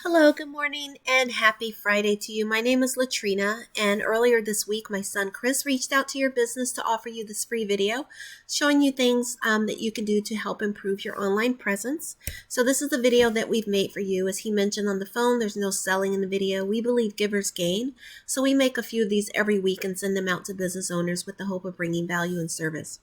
Hello, good morning, and happy Friday to you. My name is Latrina, and earlier this week, my son Chris reached out to your business to offer you this free video showing you things that you can do to help improve your online presence. So this is the video that we've made for you. As he mentioned on the phone, there's no selling in the video. We believe givers gain, so we make a few of these every week and send them out to business owners with the hope of bringing value and service.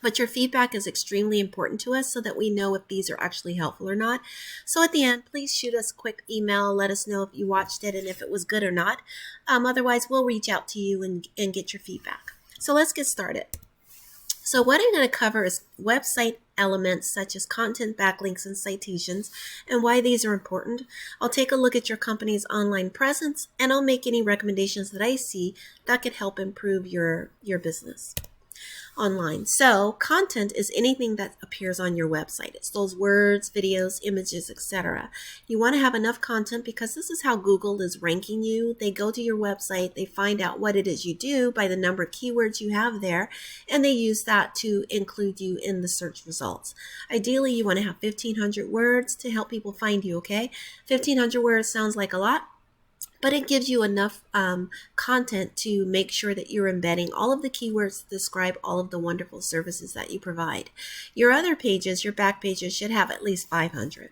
But your feedback is extremely important to us so that we know if these are actually helpful or not. So at the end, please shoot us a quick email. Let us know if you watched it and if it was good or not. Otherwise, we'll reach out to you and get your feedback. So let's get started. So what I'm going to cover is website elements such as content, backlinks, and citations, and why these are important. I'll take a look at your company's online presence, and I'll make any recommendations that I see that could help improve your business online. So content is anything that appears on your website. It's those words, videos, images, etc. You want to have enough content because this is how Google is ranking you. They go to your website, they find out what it is you do by the number of keywords you have there, and they use that to include you in the search results. Ideally, you want to have 1,500 words to help people find you, okay? 1,500 words sounds like a lot, but it gives you enough content to make sure that you're embedding all of the keywords to describe all of the wonderful services that you provide. Your other pages, your back pages, should have at least 500.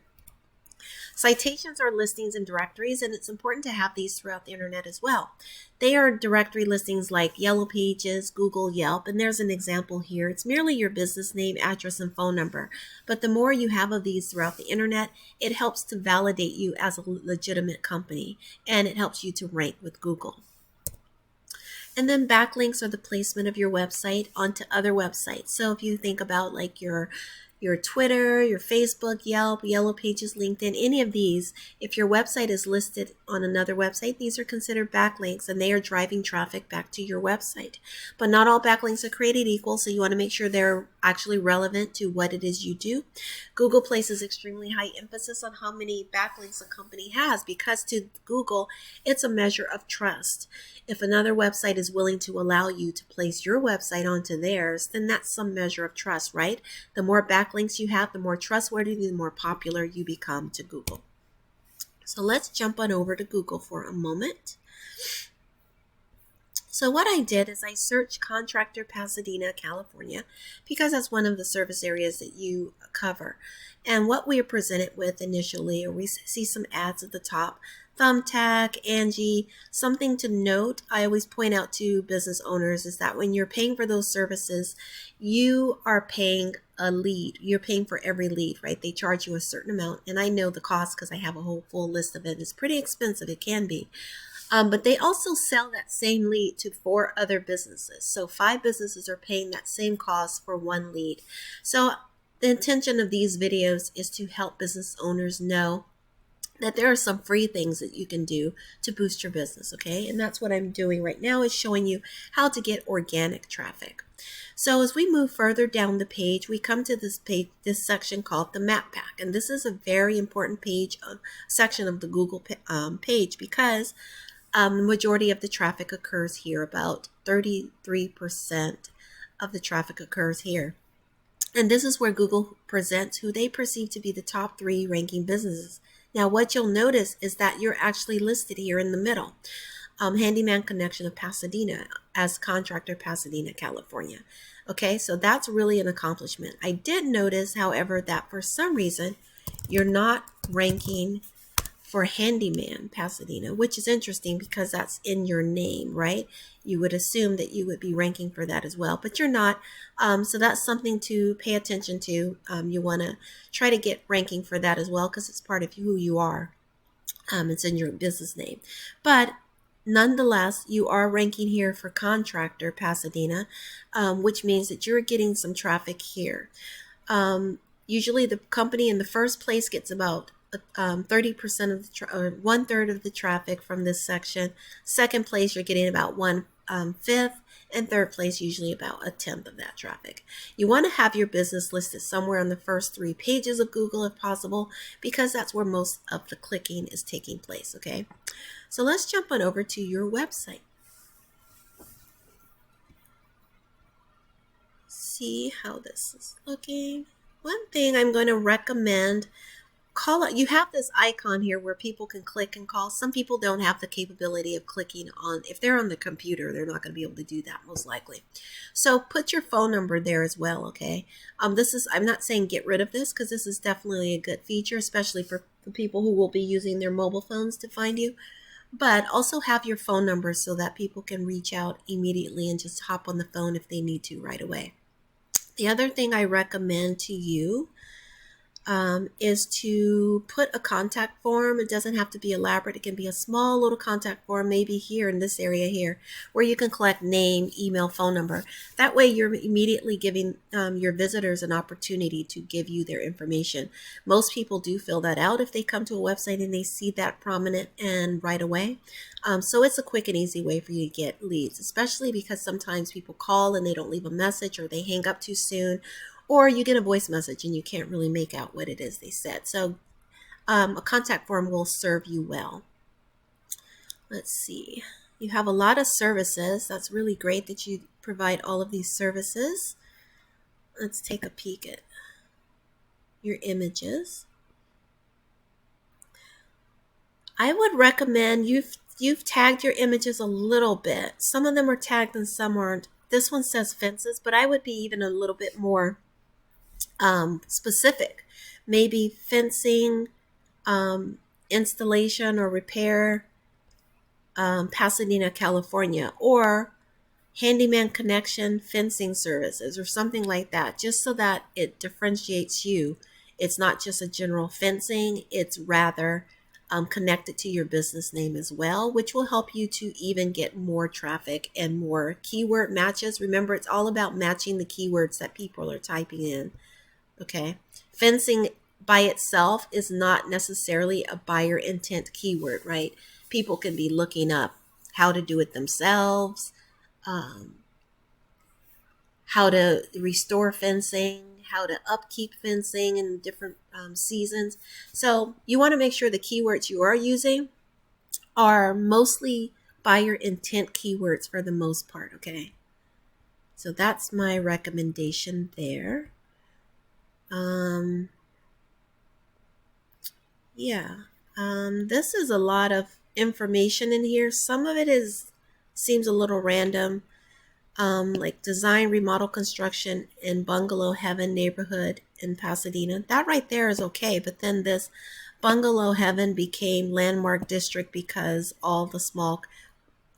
Citations are listings and directories, and it's important to have these throughout the internet as well. They are directory listings like Yellow Pages, Google, Yelp, and there's an example here. It's merely your business name, address, and phone number. But the more you have of these throughout the internet, it helps to validate you as a legitimate company, and it helps you to rank with Google. And then backlinks are the placement of your website onto other websites. So if you think about like your Twitter, your Facebook, Yelp, Yellow Pages, LinkedIn, any of these, if your website is listed on another website, these are considered backlinks and they are driving traffic back to your website. But not all backlinks are created equal, so you want to make sure they're actually relevant to what it is you do. Google places extremely high emphasis on how many backlinks a company has because to Google, it's a measure of trust. If another website is willing to allow you to place your website onto theirs, then that's some measure of trust, right? The more backlinks you have, the more trustworthy, the more popular you become to Google. So let's jump on over to Google for a moment. So what I did is I searched Contractor Pasadena, California, because that's one of the service areas that you cover. And what we are presented with initially, or we see some ads at the top, Thumbtack, Angie. Something to note, I always point out to business owners, is that when you're paying for those services, you are paying a lead. You're paying for every lead, right? They charge you a certain amount, and I know the cost because I have a whole full list of it. It's pretty expensive. It can be. But they also sell that same lead to 4 other businesses. So 5 businesses are paying that same cost for 1 lead. So the intention of these videos is to help business owners know that there are some free things that you can do to boost your business, okay? And that's what I'm doing right now, is showing you how to get organic traffic. So as we move further down the page, we come to this page, this section called the Map Pack. And this is a very important section of the Google page because the majority of the traffic occurs here. About 33% of the traffic occurs here. And this is where Google presents who they perceive to be the top 3 ranking businesses. Now, what you'll notice is that you're actually listed here in the middle. Handyman Connection of Pasadena as Contractor Pasadena, California. Okay, so that's really an accomplishment. I did notice, however, that for some reason, you're not ranking for Handyman Pasadena, which is interesting because that's in your name, right? You would assume that you would be ranking for that as well, but you're not. So that's something to pay attention to. You want to try to get ranking for that as well because it's part of who you are. It's in your business name. But nonetheless, you are ranking here for Contractor Pasadena, which means that you're getting some traffic here. Usually the company in the first place gets about 30% of the or 1/3 of the traffic from this section. Second place, you're getting about 1/5, and third place, usually about 1/10 of that traffic. You want to have your business listed somewhere on the first 3 pages of Google if possible, because that's where most of the clicking is taking place, okay? So let's jump on over to your website. See how this is looking. One thing I'm going to recommend call it, you have this icon here where people can click and call. Some people don't have the capability of clicking on, if they're on the computer, they're not going to be able to do that most likely. So put your phone number there as well, okay? I'm not saying get rid of this, because this is definitely a good feature, especially for people who will be using their mobile phones to find you. But also have your phone number so that people can reach out immediately and just hop on the phone if they need to right away. The other thing I recommend to you is to put a contact form. It doesn't have to be elaborate. It can be a small little contact form, maybe here in this area here, where you can collect name, email, phone number. That way you're immediately giving your visitors an opportunity to give you their information. Most people do fill that out if they come to a website and they see that prominent and right away. So it's a quick and easy way for you to get leads, especially because sometimes people call and they don't leave a message, or they hang up too soon, or you get a voice message and you can't really make out what it is they said. So a contact form will serve you well. Let's see. You have a lot of services. That's really great that you provide all of these services. Let's take a peek at your images. I would recommend, you've tagged your images a little bit. Some of them are tagged and some aren't. This one says fences, but I would be even a little bit more specific. Maybe fencing, installation or repair, Pasadena, California, or handyman connection fencing services, or something like that, just so that it differentiates you. It's not just a general fencing, it's rather connected to your business name as well, which will help you to even get more traffic and more keyword matches. Remember, it's all about matching the keywords that people are typing in. Okay, fencing by itself is not necessarily a buyer intent keyword, right? People can be looking up how to do it themselves, how to restore fencing, how to upkeep fencing in different seasons. So you want to make sure the keywords you are using are mostly buyer intent keywords for the most part, okay? So that's my recommendation there. This is a lot of information in here. Some of it seems a little random, like design, remodel, construction in Bungalow Heaven neighborhood in Pasadena. That right there is okay, but then this Bungalow Heaven became Landmark District because all the small,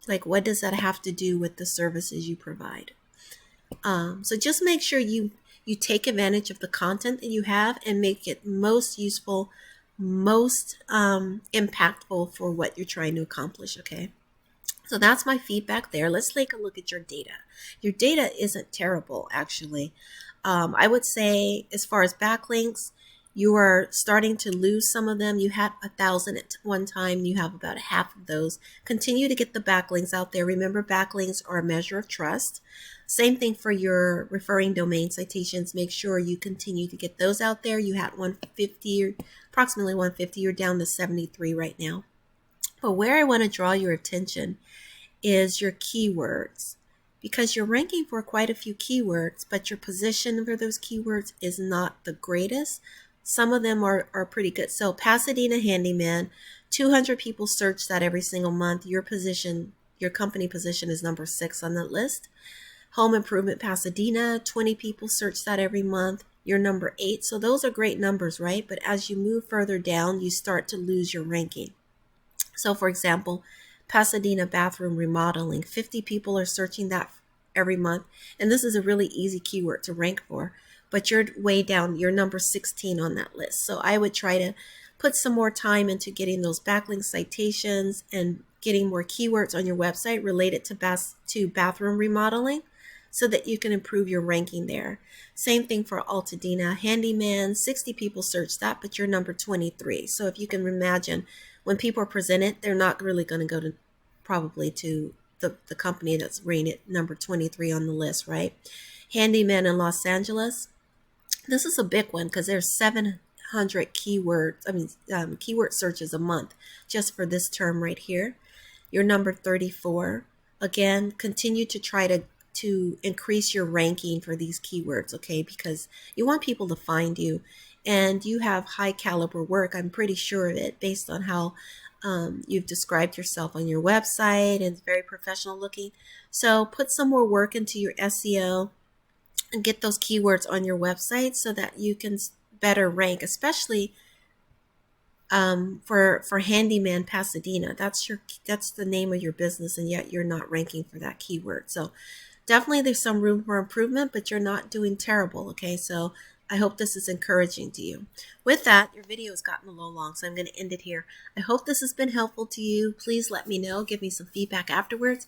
like, what does that have to do with the services you provide? So just make sure you take advantage of the content that you have and make it most useful, most impactful for what you're trying to accomplish, okay? So that's my feedback there. Let's take a look at your data. Your data isn't terrible, actually. I would say as far as backlinks, you are starting to lose some of them. You had 1,000 at one time. You have about half of those. Continue to get the backlinks out there. Remember, backlinks are a measure of trust. Same thing for your referring domain citations. Make sure you continue to get those out there. You had 150, approximately 150. You're down to 73 right now. But where I want to draw your attention is your keywords, because you're ranking for quite a few keywords, but your position for those keywords is not the greatest. Some of them are pretty good. So Pasadena Handyman, 200 people search that every single month. Your position, your company position is number 6 on that list. Home Improvement Pasadena, 20 people search that every month. You're number 8. So those are great numbers, right? But as you move further down, you start to lose your ranking. So for example, Pasadena bathroom remodeling, 50 people are searching that every month. And this is a really easy keyword to rank for, but you're way down. You're number 16 on that list. So I would try to put some more time into getting those backlink citations and getting more keywords on your website related to bathroom remodeling, so that you can improve your ranking there. Same thing for Altadena Handyman, 60 people search that, but you're number 23. So if you can imagine, when people are presented, they're not really going to go to probably to the company that's rated number 23 on the list, right? Handyman in Los Angeles. This is a big one because there's 700 keywords, keyword searches a month just for this term right here. You're number 34. Again, continue to try to increase your ranking for these keywords, okay? Because you want people to find you. and you have high caliber work. I'm pretty sure of it based on how you've described yourself on your website, and it's very professional looking. So put some more work into your SEO and get those keywords on your website so that you can better rank, especially for Handyman Pasadena. That's the name of your business, and yet you're not ranking for that keyword. So definitely there's some room for improvement, but you're not doing terrible. Okay, so I hope this is encouraging to you. With that, your video has gotten a little long, so I'm going to end it here. I hope this has been helpful to you. Please let me know. Give me some feedback afterwards.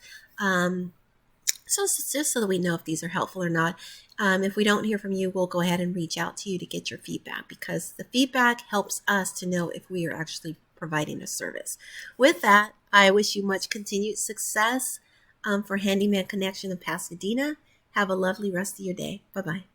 So just so that we know if these are helpful or not. If we don't hear from you, we'll go ahead and reach out to you to get your feedback, because the feedback helps us to know if we are actually providing a service. With that, I wish you much continued success for Handyman Connection in Pasadena. Have a lovely rest of your day. Bye-bye.